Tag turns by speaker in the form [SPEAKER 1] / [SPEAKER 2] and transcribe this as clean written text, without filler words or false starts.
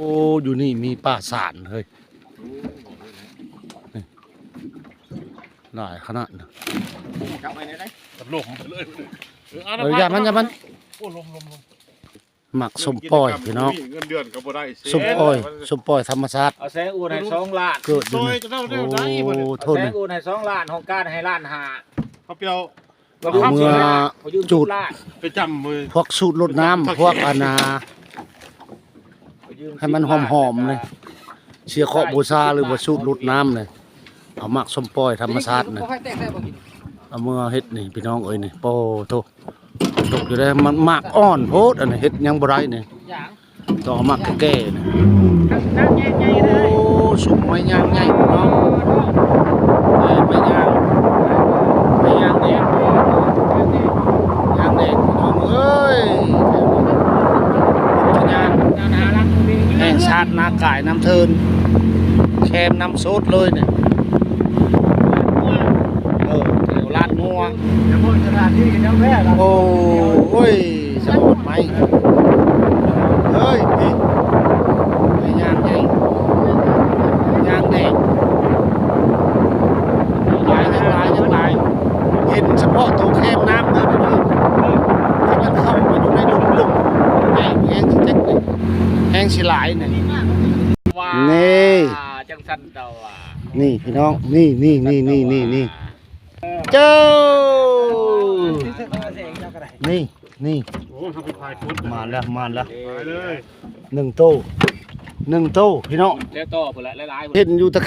[SPEAKER 1] โอ้อยู่นี่มีปลาสารเฮ้ยนี่หลายขนาดนะ
[SPEAKER 2] ลมเลย
[SPEAKER 1] อย่ามัน
[SPEAKER 2] โอ้ลม
[SPEAKER 1] หมักส้มปล่อยพี่น้อง
[SPEAKER 2] เงินเดือนก็บ่ได้
[SPEAKER 1] ส้มปล่อยธรรมชาติ
[SPEAKER 3] เอาแสงอูนให้2 ล้าน
[SPEAKER 1] เกิดอ
[SPEAKER 2] ซ
[SPEAKER 1] ยู่
[SPEAKER 2] อย
[SPEAKER 1] นี่
[SPEAKER 2] จะได้ได้
[SPEAKER 1] โอ้
[SPEAKER 2] บ่ได้
[SPEAKER 1] โท
[SPEAKER 3] เอา
[SPEAKER 1] ษ
[SPEAKER 3] แส
[SPEAKER 1] นี่
[SPEAKER 3] งอูนให้2 ล้านของการให้1.5 ล้าน
[SPEAKER 2] เขาเปียว
[SPEAKER 1] เอาเมื่อ
[SPEAKER 3] เขายืม
[SPEAKER 1] จุด
[SPEAKER 3] ล้าน
[SPEAKER 2] ไปจำมือ
[SPEAKER 1] พวกสูตรรดน้ำพวกอานา
[SPEAKER 3] เขายื
[SPEAKER 1] ให้มันหอมๆเลยเชียร์เคาะบูชาหรือว่าสูตรรดน้ำเลยเอาหมักส้มปล่อยธรรมชาติเลยเอาเมื่อเฮ็ดนี่พี่น้องเอ้ยนี่โป้โตตกอยู่ได้มันหมักอ่อนโพดอันนี้เฮ็ดยังบ่ได้นี่
[SPEAKER 3] อย่าง
[SPEAKER 1] ต้องเอาหมักแก่นี่
[SPEAKER 3] น้ำใหญ่ๆเลย
[SPEAKER 1] โอ้สุกไม่ย่างใหญ่พี่น้องไม่ย่างแดงย่างแดงพี่น้องเอ้ยย่างแห้งชาตินาไก่น้ำเทินแคมน้ำโซดเลยเนี่ยแถวลาดงัว
[SPEAKER 3] จะพูดสถานที่กันยังแม่เรา
[SPEAKER 1] โอ้ยสะอดไหมเฮ้ยนี่ไม่ย่างใหญ่ย่างแดงยังหลายเห็นเฉพาะตัวแคมน้ำนะพี่ที่มันเข้ามาอยู่ในดุ่มแห้งสิเจ๊กเลยแห้งสิหลายเนี่ย
[SPEAKER 3] ว้า
[SPEAKER 1] นี่
[SPEAKER 3] จังสันเดาอ่ะ
[SPEAKER 1] นี่พี่น้องนี่เจ้านี่
[SPEAKER 2] โอ้ทำเป็นพายฟุต
[SPEAKER 1] มาแล้ว
[SPEAKER 2] ไปเลย
[SPEAKER 1] 1 โตพี่น้อง
[SPEAKER 3] แล้วต่อไปละหลายๆ
[SPEAKER 1] เห็นอยู่ตะ